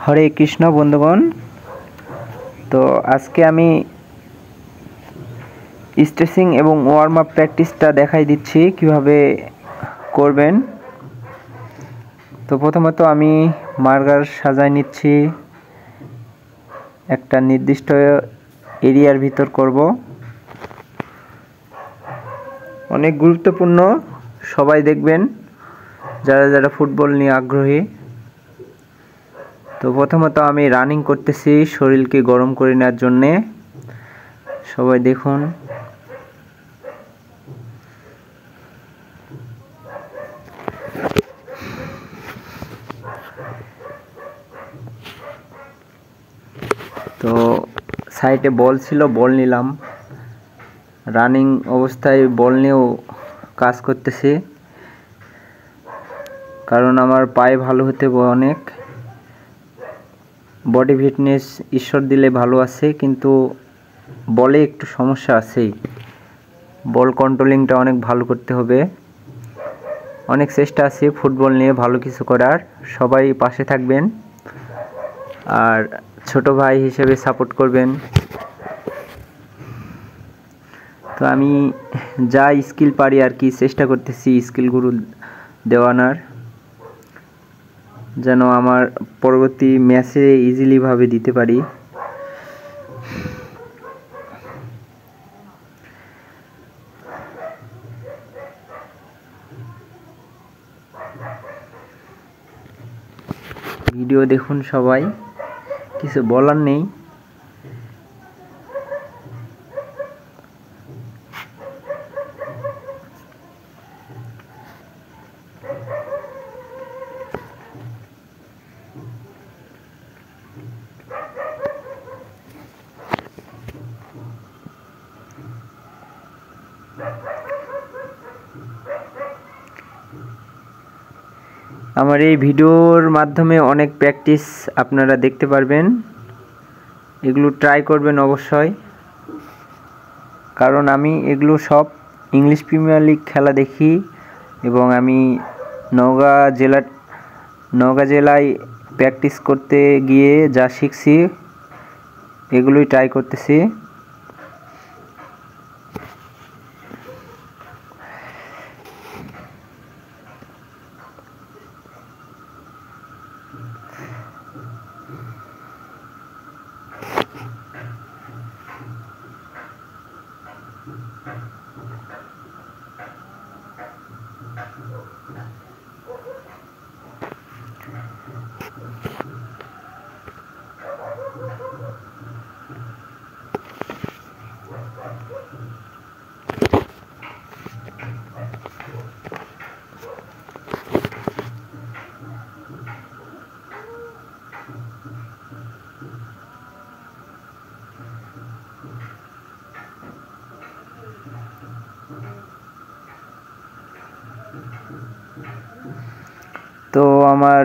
হরে কৃষ্ণ বন্ধুগণ। তো আজকে আমি স্ট্রেচিং এবং ওয়ার্ম আপ প্র্যাকটিসটা দেখাই দিচ্ছি কিভাবে করবেন। তো প্রথমত আমি মার্কার সাজায় নিচ্ছি, একটা নির্দিষ্ট এরিয়ার ভিতর করব। অনেক গুরুত্বপূর্ণ, সবাই দেখবেন যারা যারা ফুটবল নিয়ে আগ্রহী। তো প্রথমত আমি রানিং করতেছি শরীরকে গরম করে নেওয়ার জন্যে, সবাই দেখুন। তো সাইডে বল ছিল, বল নিলাম, রানিং অবস্থায় বল নিয়েও কাজ করতেছি, কারণ আমার পায়ে ভালো হতে অনেক বডি ফিটনেস ঈশ্বর দিলে ভালো আছে, কিন্তু বলে একটু সমস্যা আছেই। বল কন্ট্রোলিংটা অনেক ভালো করতে হবে। অনেক চেষ্টা আছে ফুটবল নিয়ে ভালো কিছু করার, সবাই পাশে থাকবেন আর ছোট ভাই হিসেবে সাপোর্ট করবেন। তো আমি যা স্কিল পারি আর কি চেষ্টা করতেছি স্কিলগুলো দেওয়ানোর, যেন আমার পরবর্তী ম্যাচে ইজিলিভাবে দিতে পারি। ভিডিও দেখুন সবাই, কিছু বলার নেই। আমার এই ভিডিওর মাধ্যমে অনেক প্র্যাকটিস আপনারা দেখতে পারবেন, এগুলো ট্রাই করবেন অবশ্যই, কারণ আমি এগুলো সব ইংলিশ প্রিমিয়ার লিগ খেলা দেখি এবং আমি নওগাঁ জেলায় প্র্যাকটিস করতে গিয়ে যা শিখছি এগুলোই ট্রাই করতেছি। তো আমার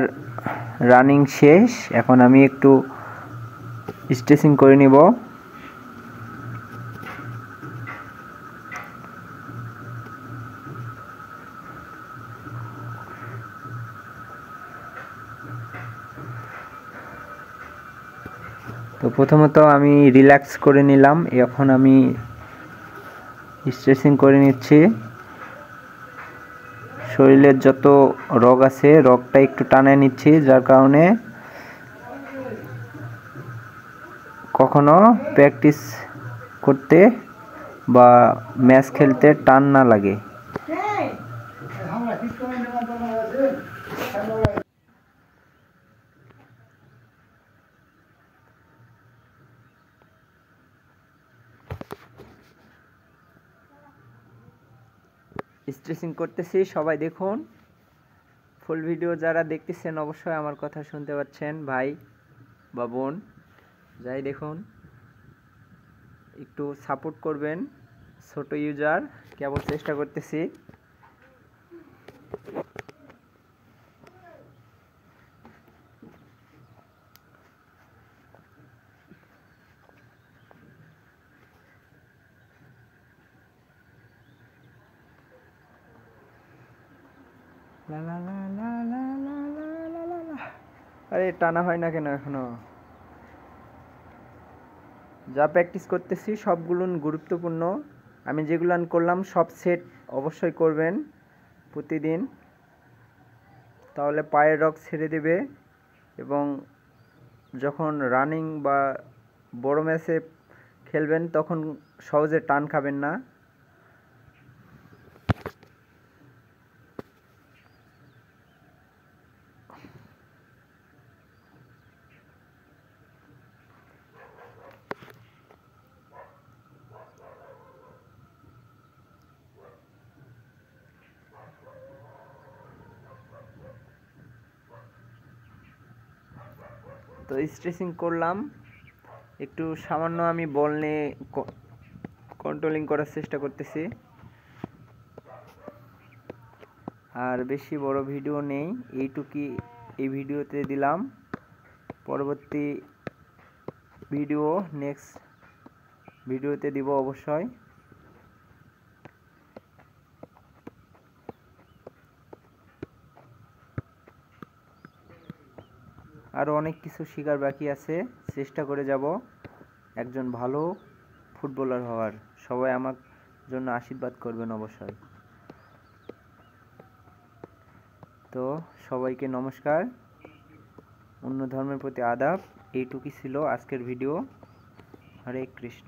রানিং শেষ, এখন আমি একটু স্ট্রেচিং করে নিব। তো প্রথমত আমি রিল্যাক্স করে নিলাম, এখন আমি স্ট্রেচিং করে নিচ্ছি। শরীরের যত রগ আছে রগটা একটু টানে নিচ্ছি, যার কারণে কখনো প্র্যাকটিস করতে বা ম্যাচ খেলতে টান না লাগে। স্ট্রেচিং করতেছি, সবাই দেখুন। ফুল ভিডিও যারা দেখতেছেন অবশ্যই আমার কথা শুনতে পাচ্ছেন, ভাই বা বোন যাই দেখুন, একটু সাপোর্ট করবেন। ছোট ইউজার, কেবল চেষ্টা করতেছি। লা লা লা লা লা লা লা লা লা। আরে টানা হয় না কেন এখনো? যা প্র্যাকটিস করতেছি সবগুলো গুরুত্বপূর্ণ। আমি যেগুলো করলাম সব সেট অবশ্যই করবেন প্রতিদিন, তাহলে পায়ের রগ ছেড়ে দেবে এবং যখন রানিং বা বড় ম্যাচে খেলবেন তখন সহজে টান খাবেন না। তো স্ট্রেচিং করলাম, একটু সামান্য আমি বল নিয়ে কন্ট্রোলিং করার চেষ্টা করতেছি। আর বেশি বড় ভিডিও নেই, এইটুকুই এই ভিডিওতে দিলাম। পরবর্তী ভিডিও নেক্সট ভিডিওতে দিব অবশ্যই। আরও অনেক কিছু শেখার বাকি আছে, চেষ্টা করে যাব একজন ভালো ফুটবলার হওয়ার। সবাই আমার জন্য আশীর্বাদ করবেন অবশ্যই। তো সবাইকে নমস্কার, অন্য ধর্মের প্রতি আদাব। এইটুকুই ছিল আজকের ভিডিও। হরে কৃষ্ণ।